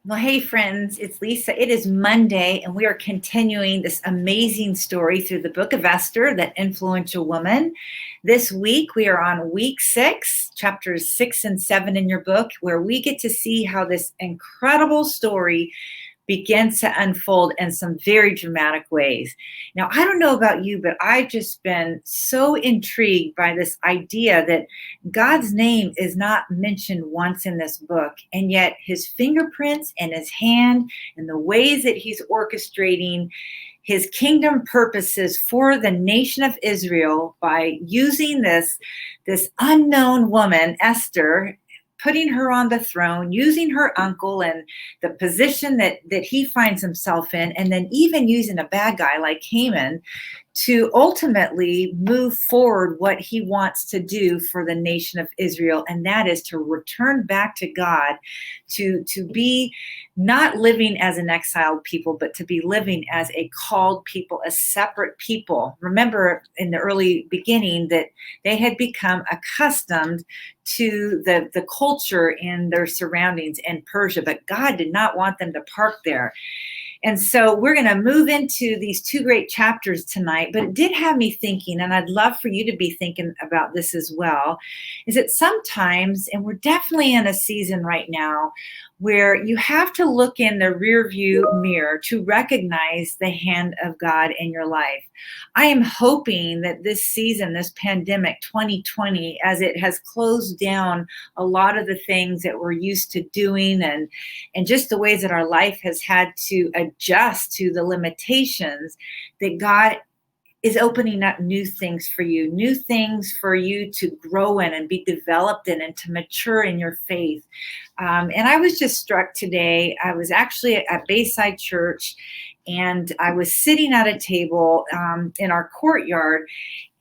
Well, hey, friends, it's Lisa. It is Monday, and we are continuing this amazing story through the Book of Esther, that influential woman. This week, we are on week 6, chapters 6 and 7 in your book, where we get to see how this incredible story begins to unfold in some very dramatic ways. Now, I don't know about you, but I've just been so intrigued by this idea that God's name is not mentioned once in this book, and yet his fingerprints and his hand and the ways that he's orchestrating his kingdom purposes for the nation of Israel by using this unknown woman, Esther, putting her on the throne, using her uncle and the position that he finds himself in, and then even using a bad guy like Haman to ultimately move forward what he wants to do for the nation of Israel, and that is to return back to God, to be not living as an exiled people, but to be living as a called people, a separate people. Remember in the early beginning that they had become accustomed to the culture and their surroundings in Persia, but God did not want them to park there. And so we're going to move into these 2 great chapters tonight, but it did have me thinking, and I'd love for you to be thinking about this as well, is that sometimes, and we're definitely in a season right now, where you have to look in the rear view mirror to recognize the hand of God in your life. I am hoping that this season, this pandemic 2020, as it has closed down a lot of the things that we're used to doing and just the ways that our life has had to adjust to the limitations, that God is opening up new things for you to grow in and be developed in and to mature in your faith. And I was just struck today. I was actually at Bayside Church, and I was sitting at a table in our courtyard,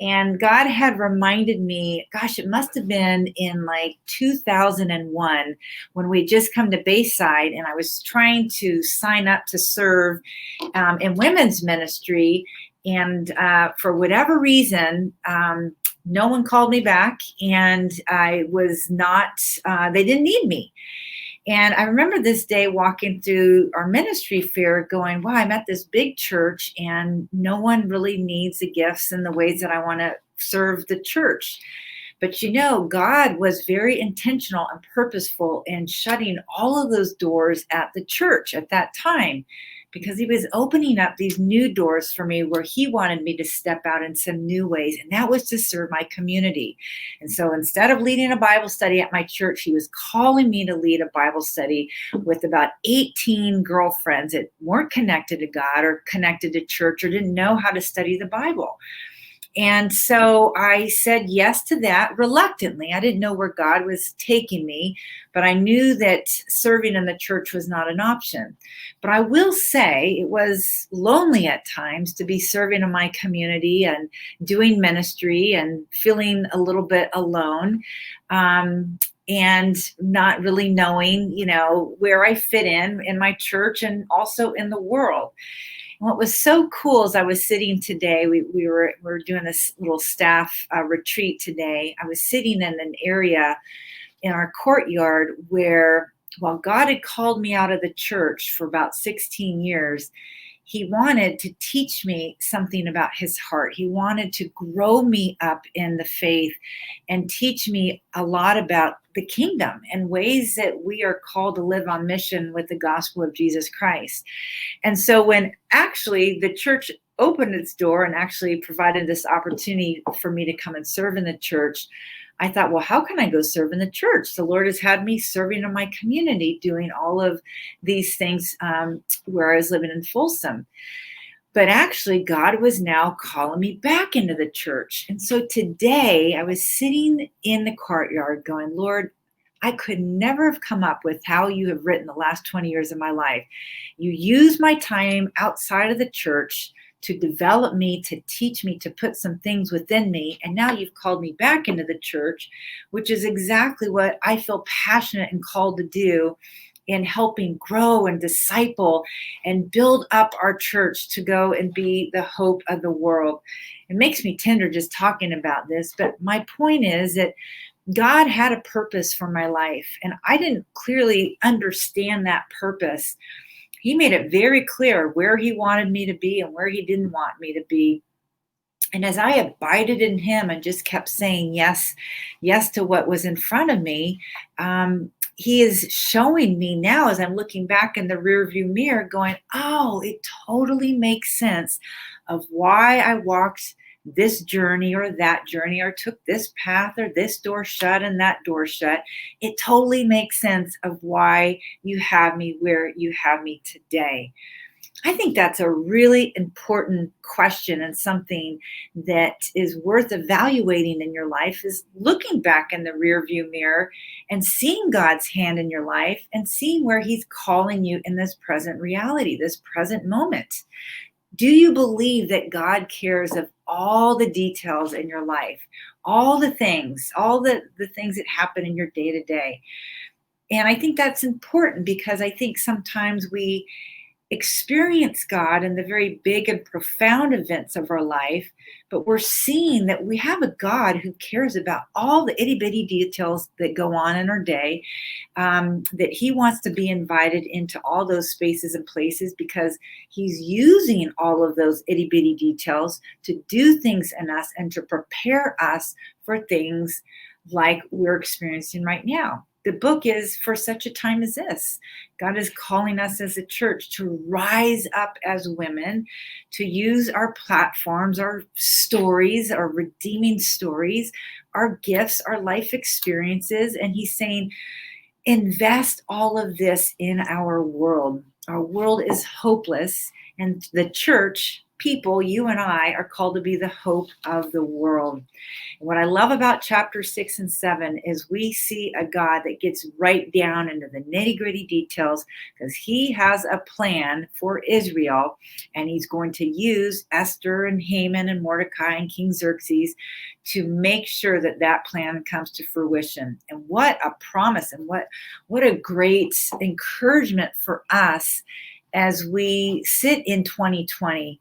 and God had reminded me, gosh, it must have been in like 2001 when we just come to Bayside, and I was trying to sign up to serve in women's ministry. And for whatever reason, no one called me back, and I was not, they didn't need me. And I remember this day walking through our ministry fair going, wow, I'm at this big church and no one really needs the gifts and the ways that I want to serve the church. But God was very intentional and purposeful in shutting all of those doors at the church at that time, because he was opening up these new doors for me where he wanted me to step out in some new ways, and that was to serve my community. And so instead of leading a Bible study at my church, he was calling me to lead a Bible study with about 18 girlfriends that weren't connected to God or connected to church or didn't know how to study the Bible. And so I said yes to that reluctantly. I didn't know where God was taking me, but I knew that serving in the church was not an option. But I will say it was lonely at times to be serving in my community and doing ministry and feeling a little bit alone. And not really knowing, where I fit in my church and also in the world. And what was so cool is I was sitting today, we were doing this little staff retreat today. I was sitting in an area in our courtyard where, while God had called me out of the church for about 16 years, he wanted to teach me something about his heart. He wanted to grow me up in the faith and teach me a lot about the kingdom and ways that we are called to live on mission with the gospel of Jesus Christ. And so when actually the church opened its door and actually provided this opportunity for me to come and serve in the church, I thought, well, how can I go serve in the church? The Lord has had me serving in my community, doing all of these things where I was living in Folsom. But actually, God was now calling me back into the church. And so today I was sitting in the courtyard going, Lord, I could never have come up with how you have written the last 20 years of my life. You used my time outside of the church to develop me, to teach me, to put some things within me. And now you've called me back into the church, which is exactly what I feel passionate and called to do in helping grow and disciple and build up our church to go and be the hope of the world. It makes me tender just talking about this, but my point is that God had a purpose for my life, and I didn't clearly understand that purpose. He made it very clear where he wanted me to be and where he didn't want me to be. And as I abided in him and just kept saying yes, yes to what was in front of me, he is showing me now as I'm looking back in the rearview mirror, going, oh, it totally makes sense of why I walked this journey or that journey or took this path or this door shut and that door shut. It totally makes sense of why you have me where you have me today. I think that's a really important question, and something that is worth evaluating in your life is looking back in the rearview mirror and seeing God's hand in your life and seeing where he's calling you in this present reality, this present moment. Do you believe that God cares of all the details in your life, all the things that happen in your day to day? And I think that's important because I think sometimes we experience God in the very big and profound events of our life, but we're seeing that we have a God who cares about all the itty bitty details that go on in our day, that he wants to be invited into all those spaces and places because he's using all of those itty bitty details to do things in us and to prepare us for things like we're experiencing right now. The book is for such a time as this. God is calling us as a church to rise up as women, to use our platforms, our stories, our redeeming stories, our gifts, our life experiences. And he's saying, invest all of this in our world. Our world is hopeless, and the church, people, you and I, are called to be the hope of the world. And what I love about chapter 6 and 7 is we see a God that gets right down into the nitty-gritty details because he has a plan for Israel, and he's going to use Esther and Haman and Mordecai and King Xerxes to make sure that that plan comes to fruition. And what a promise, and what a great encouragement for us as we sit in 2020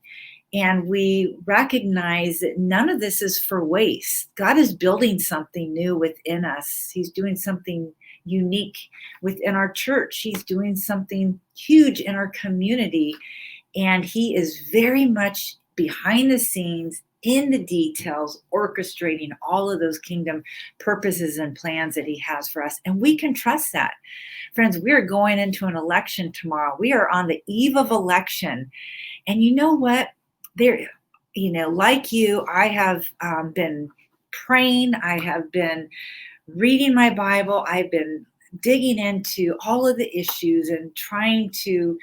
and we recognize that none of this is for waste. God is building something new within us. He's doing something unique within our church. He's doing something huge in our community. And he is very much behind the scenes, in the details, orchestrating all of those kingdom purposes and plans that he has for us. And we can trust that. Friends, we are going into an election tomorrow. We are on the eve of election. And you know what? Like you, I have been praying. I have been reading my Bible. I've been digging into all of the issues and trying to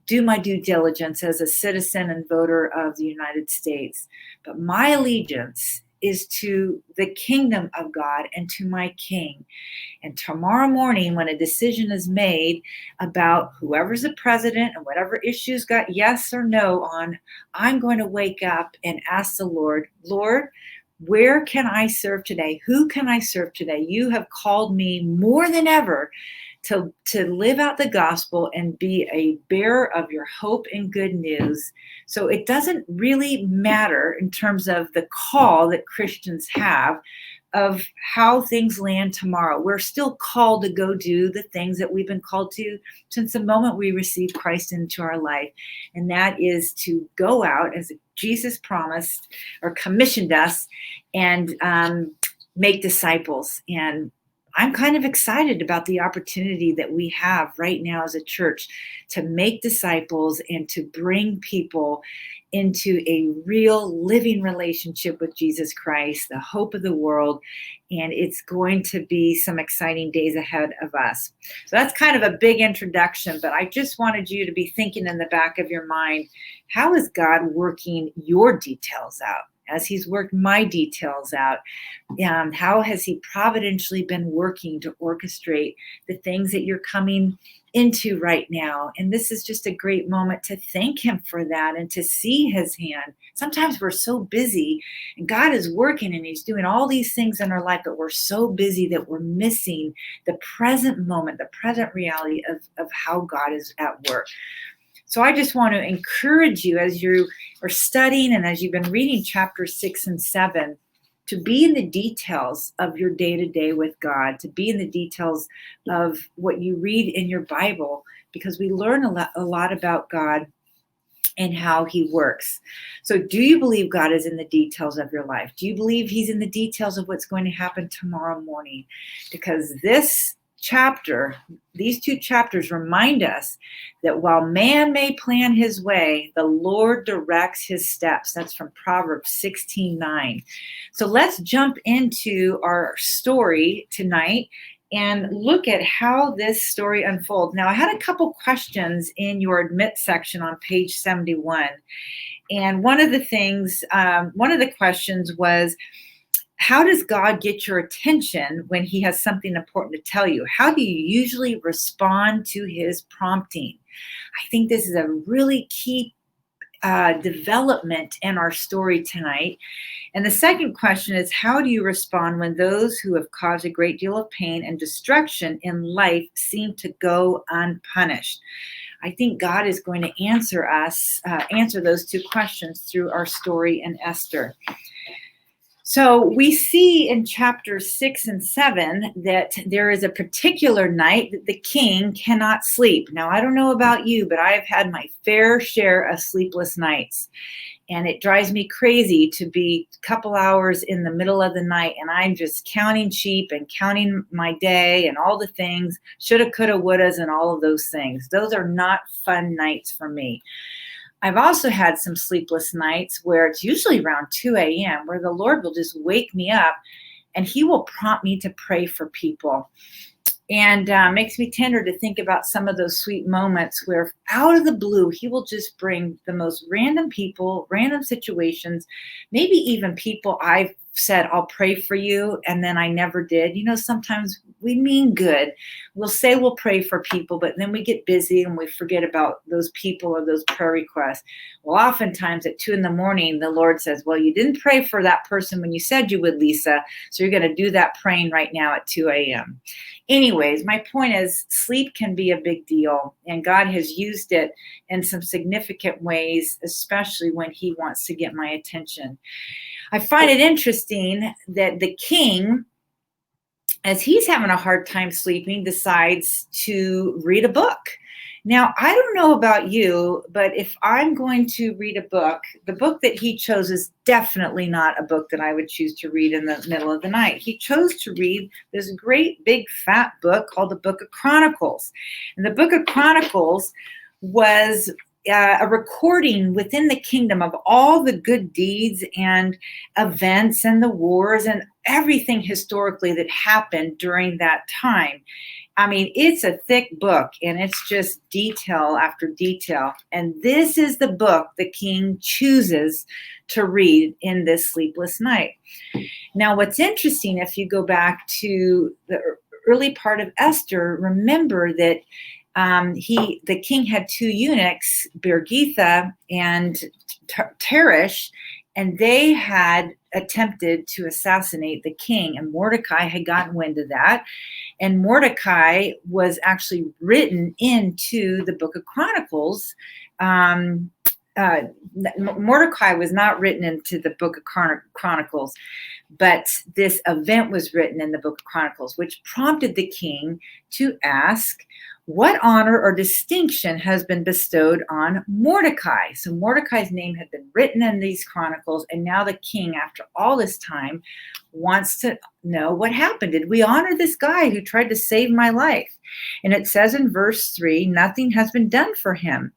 do my due diligence as a citizen and voter of the United States. But my allegiance is to the kingdom of God and to my King. And tomorrow morning, when a decision is made about whoever's the president and whatever issues got yes or no on, I'm going to wake up and ask the Lord, where can I serve today? Who can I serve today? You have called me more than ever to live out the gospel and be a bearer of your hope and good news. So it doesn't really matter in terms of the call that Christians have of how things land tomorrow. We're still called to go do the things that we've been called to since the moment we received Christ into our life. And that is to go out as Jesus promised or commissioned us and make disciples. And I'm kind of excited about the opportunity that we have right now as a church to make disciples and to bring people into a real living relationship with Jesus Christ, the hope of the world. And it's going to be some exciting days ahead of us. So that's kind of a big introduction, but I just wanted you to be thinking in the back of your mind, how is God working your details out? As he's worked my details out, how has he providentially been working to orchestrate the things that you're coming into right now? And this is just a great moment to thank him for that and to see his hand. Sometimes we're so busy and God is working and he's doing all these things in our life, but we're so busy that we're missing the present moment, the present reality of how God is at work. So I just want to encourage you as you are studying and as you've been reading chapter 6 and 7, to be in the details of your day-to-day with God, to be in the details of what you read in your Bible, because we learn a lot about God and how he works. So do you believe God is in the details of your life? Do you believe he's in the details of what's going to happen tomorrow morning? Because these two chapters remind us that while man may plan his way, the Lord directs his steps. That's from Proverbs 16:9. So let's jump into our story tonight and look at how this story unfolds. Now, I had a couple questions in your admit section on page 71. And one of the questions was, how does God get your attention when he has something important to tell you? How do you usually respond to his prompting? I think this is a really key development in our story tonight. And the second question is, how do you respond when those who have caused a great deal of pain and destruction in life seem to go unpunished? I think God is going to answer those two questions through our story in Esther. So we see in chapters 6 and 7 that there is a particular night that the king cannot sleep. Now, I don't know about you, but I've had my fair share of sleepless nights. And it drives me crazy to be a couple hours in the middle of the night and I'm just counting sheep and counting my day and all the things, shoulda, coulda, wouldas, and all of those things. Those are not fun nights for me. I've also had some sleepless nights where it's usually around 2 a.m. where the Lord will just wake me up and he will prompt me to pray for people. And makes me tender to think about some of those sweet moments where out of the blue, he will just bring the most random people, random situations, maybe even people I've said, I'll pray for you, and then I never did. You know, sometimes we mean good. We'll say we'll pray for people, but then we get busy and we forget about those people or those prayer requests. Well, oftentimes at 2 a.m, the Lord says, well, you didn't pray for that person when you said you would, Lisa, so you're going to do that praying right now at 2 a.m. Anyways, my point is sleep can be a big deal, and God has used it in some significant ways, especially when he wants to get my attention. I find it interesting that the king, as he's having a hard time sleeping, decides to read a book. Now, I don't know about you, but if I'm going to read a book, the book that he chose is definitely not a book that I would choose to read in the middle of the night. He chose to read this great big fat book called the Book of Chronicles. And the Book of Chronicles was a recording within the kingdom of all the good deeds and events and the wars and everything historically that happened during that time. I mean, it's a thick book and it's just detail after detail. And this is the book the king chooses to read in this sleepless night. Now, what's interesting, if you go back to the early part of Esther, remember that the king had two eunuchs, Birgitha and Teresh, and they had attempted to assassinate the king, and Mordecai had gotten wind of that. And Mordecai was actually written into the Book of Chronicles. Mordecai was not written into the Book of Chronicles, but this event was written in the Book of Chronicles, which prompted the king to ask, what honor or distinction has been bestowed on Mordecai? So Mordecai's name had been written in these chronicles, and now the king, after all this time, wants to know what happened. Did we honor this guy who tried to save my life? And it says in verse 3, nothing has been done for him.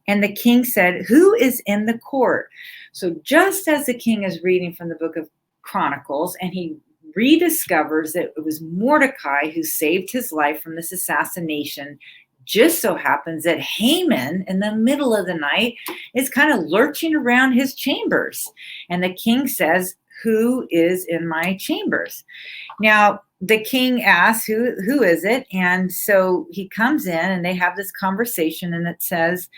And the king said, who is in the court? So just as the king is reading from the Book of Chronicles, and he rediscovers that it was Mordecai who saved his life from this assassination, just so happens that Haman, in the middle of the night, is kind of lurching around his chambers. And the king says, who is in my chambers? Now, the king asks, who is it? And so he comes in and they have this conversation, and it says,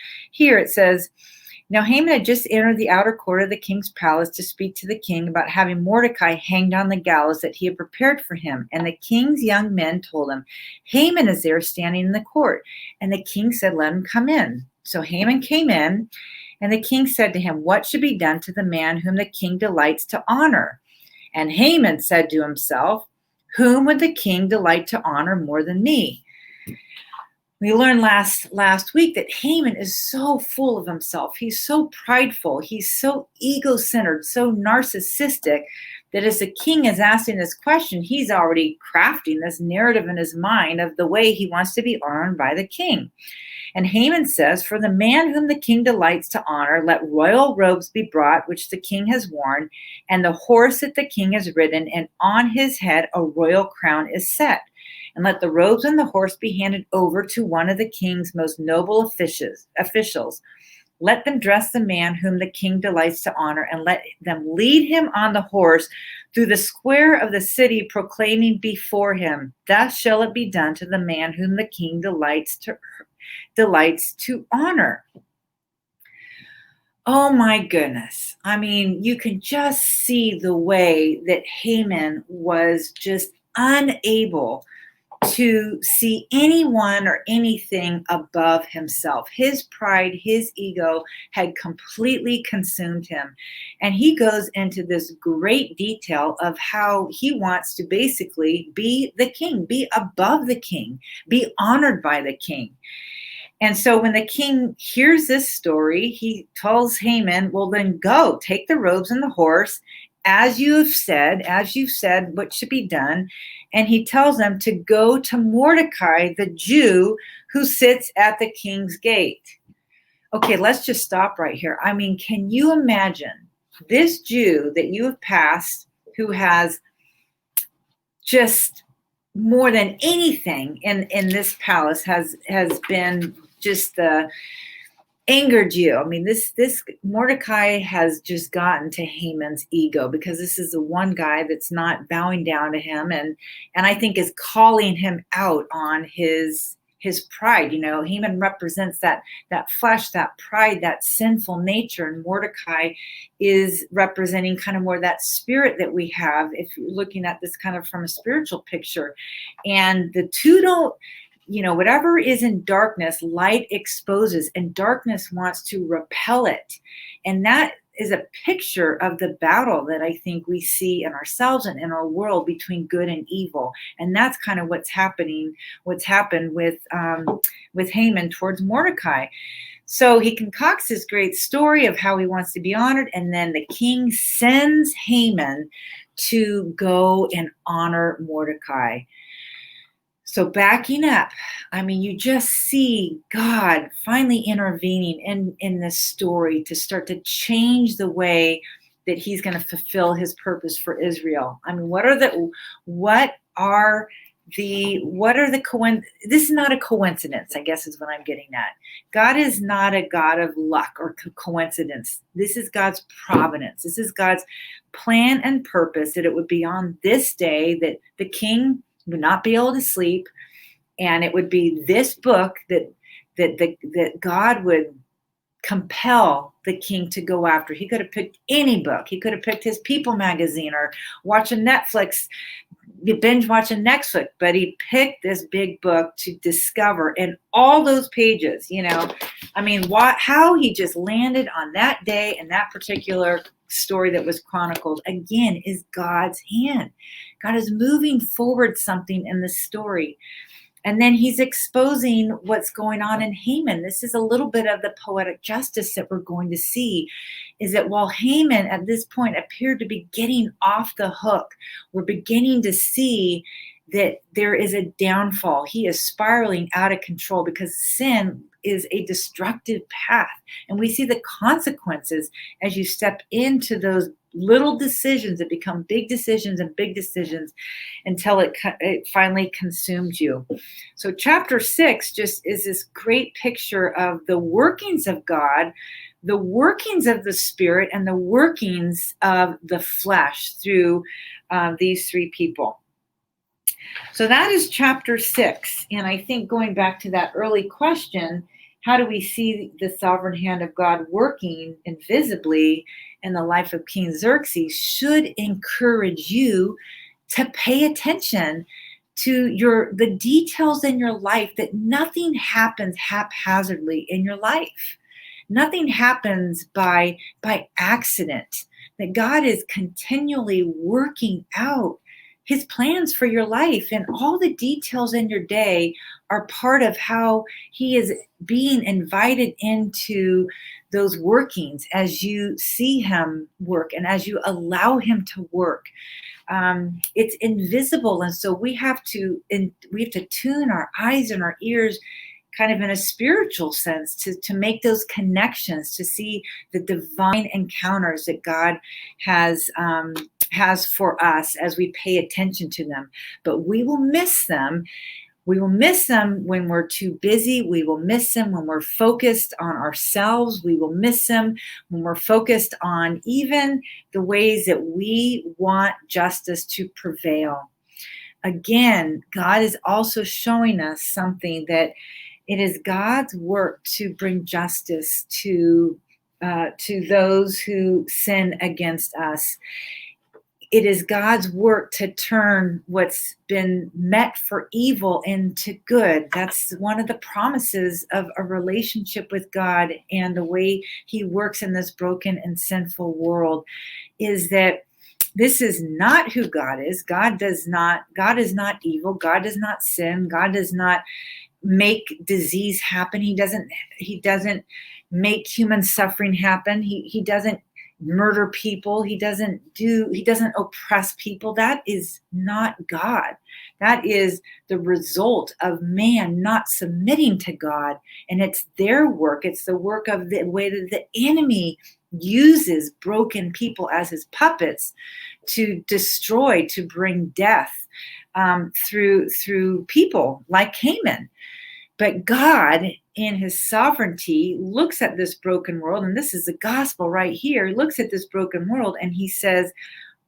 now Haman had just entered the outer court of the king's palace to speak to the king about having Mordecai hanged on the gallows that he had prepared for him. And the king's young men told him, Haman is there standing in the court. And the king said, let him come in. So Haman came in, and the king said to him, what should be done to the man whom the king delights to honor? And Haman said to himself, whom would the king delight to honor more than me? We learned last week that Haman is so full of himself. He's so prideful. He's so ego-centered, so narcissistic that as the king is asking this question, he's already crafting this narrative in his mind of the way he wants to be honored by the king. And Haman says, for the man whom the king delights to honor, let royal robes be brought, which the king has worn, and the horse that the king has ridden, and on his head a royal crown is set. And let the robes and the horse be handed over to one of the king's most noble officials. Let them dress the man whom the king delights to honor, and let them lead him on the horse through the square of the city, proclaiming before him, thus shall it be done to the man whom the king delights to honor. Oh my goodness. I mean, you can just see the way that Haman was just unable to see anyone or anything above himself. His pride, his ego had completely consumed him. And he goes into this great detail of how he wants to basically be the king, be above the king, be honored by the king. And so when the king hears this story, he tells Haman, well, then go, take the robes and the horse, as you've said what should be done. And he tells them to go to Mordecai, the Jew who sits at the king's gate. Okay, let's just stop right here. I mean, can you imagine this Jew that you have passed, who has just more than anything in this palace has been just angered you. I mean, this Mordecai has just gotten to Haman's ego, because this is the one guy that's not bowing down to him, and I think is calling him out on his pride. You know, Haman represents that flesh, that pride, that sinful nature, and Mordecai is representing kind of more that spirit that we have if you're looking at this kind of from a spiritual picture. And the two don't, whatever is in darkness, light exposes, and darkness wants to repel it. And that is a picture of the battle that I think we see in ourselves and in our world between good and evil. And that's kind of what's happened with Haman towards Mordecai. So he concocts this great story of how he wants to be honored. And then the king sends Haman to go and honor Mordecai. So backing up, I mean, you just see God finally intervening in this story to start to change the way that he's going to fulfill his purpose for Israel. I mean, this is not a coincidence, I guess is what I'm getting at. God is not a God of luck or coincidence. This is God's providence. This is God's plan and purpose, that it would be on this day that the king would not be able to sleep, and it would be this book that God would compel the king to go after. He could have picked any book. He could have picked his People magazine or watching Netflix, binge watching Netflix, but he picked this big book to discover. And all those pages, I mean, how he just landed on that day and that particular story that was chronicled, again, is God's hand. God is moving forward something in the story. And then he's exposing what's going on in Haman. This is a little bit of the poetic justice that we're going to see, is that while Haman at this point appeared to be getting off the hook, we're beginning to see that there is a downfall. He is spiraling out of control because sin is a destructive path. And we see the consequences as you step into those little decisions that become big decisions and big decisions until it finally consumes you. So chapter 6 just is this great picture of the workings of God, the workings of the Spirit, and the workings of the flesh through these three people. So that is chapter 6. And I think going back to that early question, how do we see the sovereign hand of God working invisibly in the life of King Xerxes, should encourage you to pay attention to the details in your life, that nothing happens haphazardly in your life. Nothing happens by accident. that God is continually working out his plans for your life, and all the details in your day are part of how he is being invited into those workings as you see him work and as you allow him to work. It's invisible, and so we have to tune our eyes and our ears kind of in a spiritual sense to make those connections, to see the divine encounters that God has for us as we pay attention to them. But we will miss them. We will miss them when we're too busy. We will miss them when we're focused on ourselves. We will miss them when we're focused on even the ways that we want justice to prevail. Again, God is also showing us something, that it is God's work to bring justice to those who sin against us. It is God's work to turn what's been meant for evil into good. That's one of the promises of a relationship with God, and the way he works in this broken and sinful world is that this is not who God is. God is not evil. God does not sin. God does not make disease happen. He doesn't make human suffering happen. He doesn't murder people. He doesn't oppress people. That is not God. That is the result of man not submitting to God. And it's their work. It's the work of the way that the enemy uses broken people as his puppets to destroy, to bring death through people like Haman. But God, in his sovereignty, looks at this broken world, and this is the gospel right here. He looks at this broken world and he says,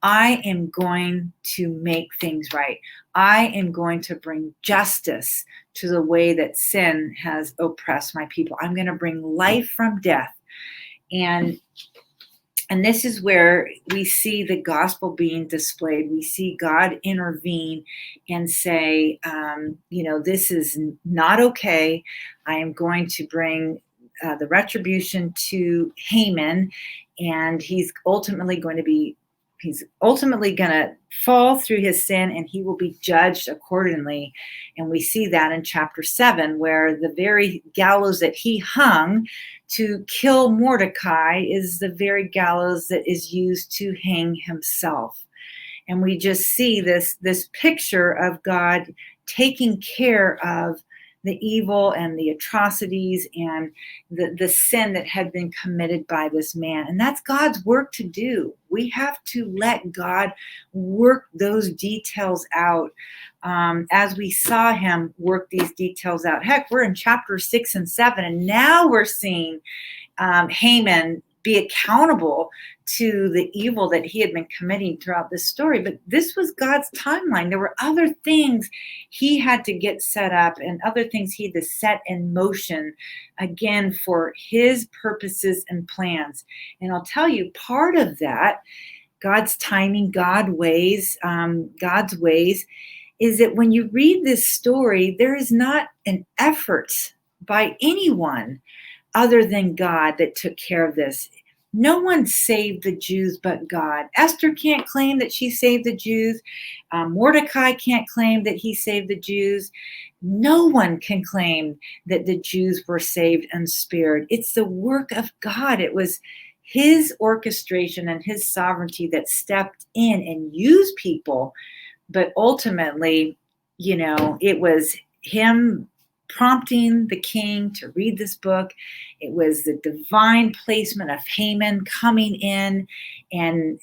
I am going to make things right. I am going to bring justice to the way that sin has oppressed my people. I'm going to bring life from death. And this is where we see the gospel being displayed. We see God intervene and say, this is not okay. I am going to bring the retribution to Haman, and he's ultimately going to fall through his sin, and he will be judged accordingly. And we see that in chapter 7, where the very gallows that he hung to kill Mordecai is the very gallows that is used to hang himself. And we just see this picture of God taking care of the evil and the atrocities and the sin that had been committed by this man. And that's God's work to do. We have to let God work those details out, as we saw him work these details out. Heck, we're in chapter 6 and 7, and now we're seeing Haman be accountable to the evil that he had been committing throughout this story. But this was God's timeline. There were other things he had to get set up and other things he had to set in motion, again, for his purposes and plans. And I'll tell you, part of that, God's timing, God's ways, is that when you read this story, there is not an effort by anyone other than God that took care of this. No one saved the Jews but God. Esther can't claim that she saved the Jews. Mordecai can't claim that he saved the Jews. No one can claim that the Jews were saved and spared. It's the work of God. It was his orchestration and his sovereignty that stepped in and used people. But ultimately, it was him prompting the king to read this book. It was the divine placement of Haman coming in and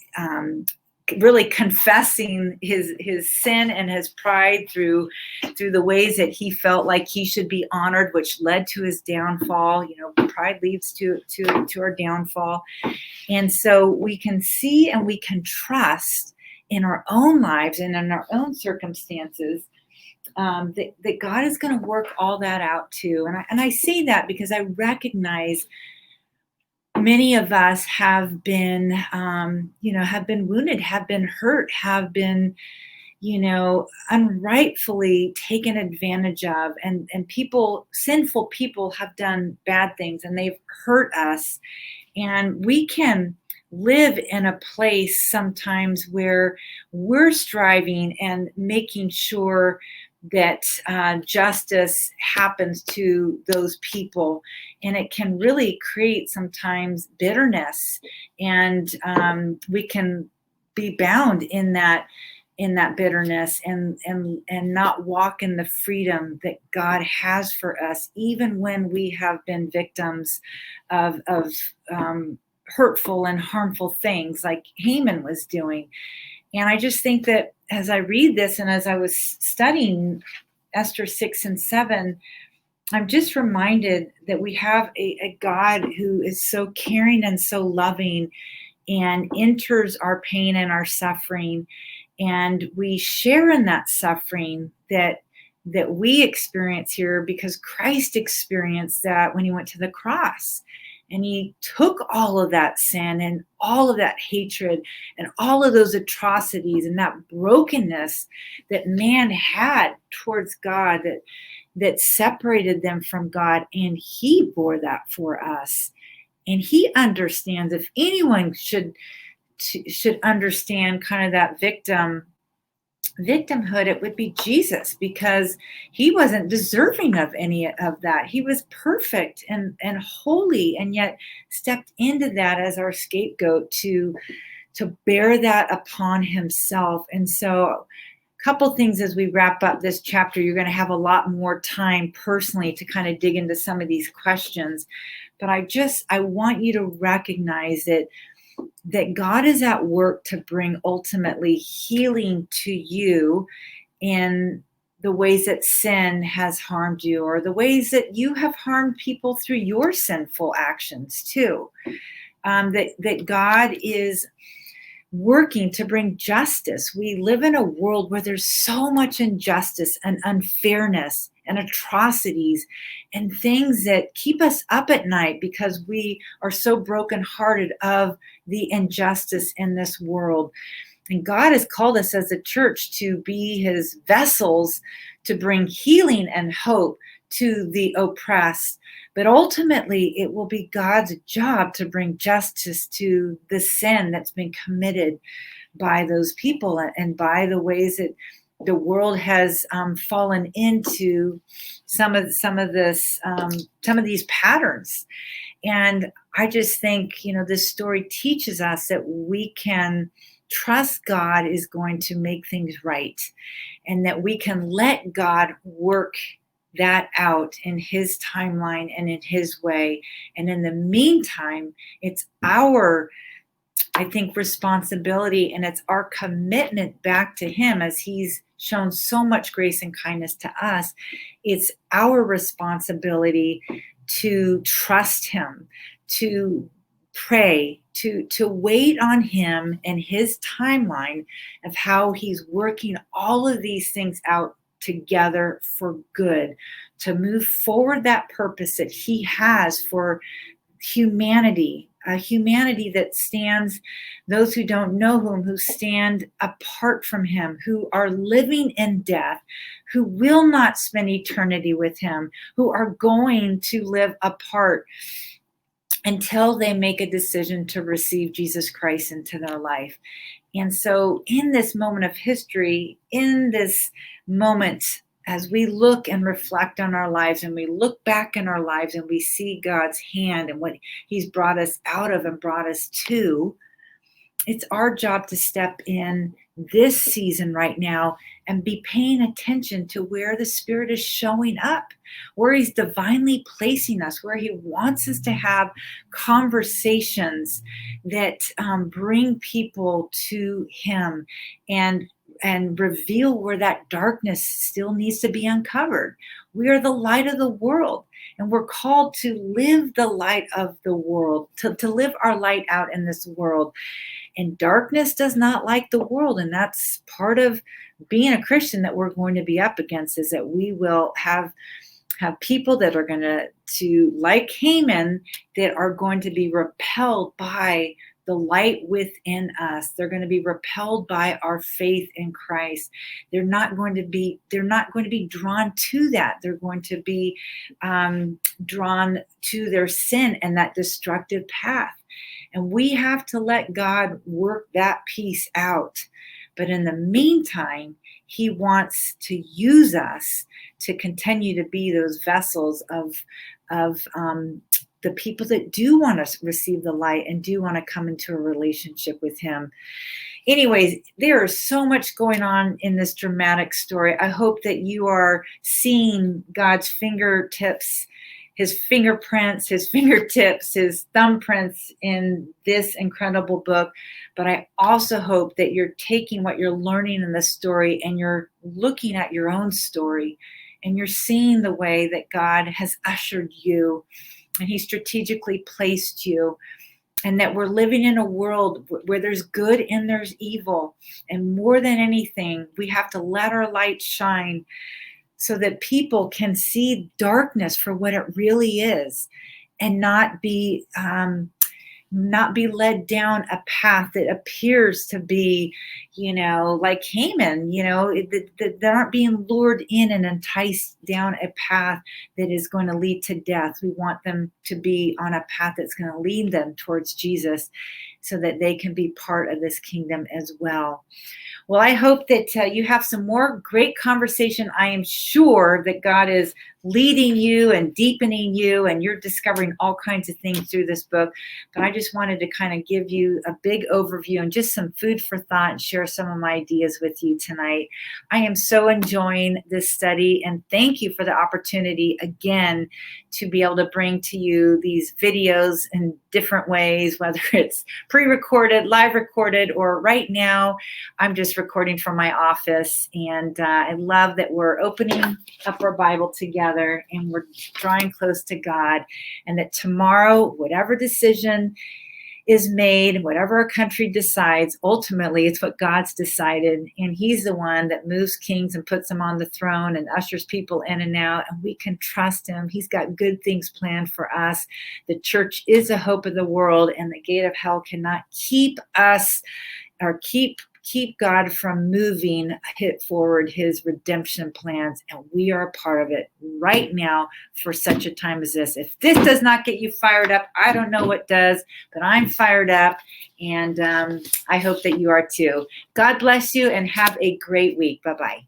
really confessing his sin and his pride through the ways that he felt like he should be honored, which led to his downfall. Pride leads to our downfall. And so we can see and we can trust in our own lives and in our own circumstances that God is going to work all that out too. And I say that because I recognize many of us have been, have been wounded, have been hurt, have been, unrightfully taken advantage of, and sinful people have done bad things and they've hurt us. And we can live in a place sometimes where we're striving and making sure that justice happens to those people, and it can really create sometimes bitterness, and we can be bound in that bitterness, and not walk in the freedom that God has for us, even when we have been victims of hurtful and harmful things like Haman was doing. And I just think that as I read this and as I was studying Esther 6 and 7, I'm just reminded that we have a God who is so caring and so loving and enters our pain and our suffering. And we share in that suffering that we experience here, because Christ experienced that when he went to the cross. And he took all of that sin and all of that hatred and all of those atrocities and that brokenness that man had towards God, that separated them from God. And he bore that for us. And he understands, if anyone should understand kind of that victimhood, it would be Jesus, because he wasn't deserving of any of that. He was perfect and holy, and yet stepped into that as our scapegoat to bear that upon himself. And so a couple things as we wrap up this chapter. You're going to have a lot more time personally to kind of dig into some of these questions, but I want you to recognize that God is at work to bring ultimately healing to you in the ways that sin has harmed you, or the ways that you have harmed people through your sinful actions too. That God is working to bring justice. We live in a world where there's so much injustice and unfairness and atrocities and things that keep us up at night, because we are so brokenhearted of the injustice in this world. And God has called us as a church to be his vessels to bring healing and hope to the oppressed. But ultimately, it will be God's job to bring justice to the sin that's been committed by those people, and by the ways that the world has fallen into some of these patterns. And I just think, this story teaches us that we can trust God is going to make things right, and that we can let God work that out in his timeline and in his way. And in the meantime, it's our, I think, responsibility, and it's our commitment back to him, as he's shown so much grace and kindness to us. It's our responsibility to trust him, to pray, to wait on him and his timeline of how he's working all of these things out together for good, to move forward that purpose that he has for humanity, a humanity that stands, those who don't know him, who stand apart from him, who are living in death, who will not spend eternity with him, who are going to live apart until they make a decision to receive Jesus Christ into their life. And so in this moment of history, in this moment, as we look and reflect on our lives, and we look back in our lives and we see God's hand and what he's brought us out of and brought us to, it's our job to step in this season right now and be paying attention to where the Spirit is showing up, where he's divinely placing us, where he wants us to have conversations that bring people to him, and reveal where that darkness still needs to be uncovered. We are the light of the world, and we're called to live the light of the world, to live our light out in this world. And darkness does not like the world. And that's part of being a Christian that we're going to be up against, is that we will have people that are going to, like Haman, that are going to be repelled by the light within us. They're going to be repelled by our faith in Christ. They're not going to be drawn to that. They're going to be drawn to their sin and that destructive path. And we have to let God work that piece out. But in the meantime, he wants to use us to continue to be those vessels of the people that do want to receive the light and do want to come into a relationship with him. Anyways, there is so much going on in this dramatic story. I hope that you are seeing God's fingertips, his fingerprints, his fingertips, his thumbprints in this incredible book. But I also hope that you're taking what you're learning in this story and you're looking at your own story and you're seeing the way that God has ushered you and he strategically placed you, and that we're living in a world where there's good and there's evil. And more than anything, we have to let our light shine so that people can see darkness for what it really is and not be led down a path that appears to be, like Haman, that aren't being lured in and enticed down a path that is going to lead to death. We want them to be on a path that's going to lead them towards Jesus so that they can be part of this kingdom as well. Well, I hope that you have some more great conversation. I am sure that God is leading you and deepening you, and you're discovering all kinds of things through this book. But I just wanted to kind of give you a big overview and just some food for thought and share some of my ideas with you tonight. I am so enjoying this study, and thank you for the opportunity again to be able to bring to you these videos in different ways, whether it's pre-recorded, live recorded, or right now I'm just recording from my office. And I love that we're opening up our Bible together and we're drawing close to God, and that tomorrow, whatever decision is made, whatever our country decides, ultimately it's what God's decided, and he's the one that moves kings and puts them on the throne and ushers people in and out, and we can trust him. He's got good things planned for us. The church is the hope of the world, and the gate of hell cannot keep us or keep God from moving forward his redemption plans, and we are a part of it right now for such a time as this. If this does not get you fired up, I don't know what does, but I'm fired up, and I hope that you are too. God bless you and have a great week. Bye-bye.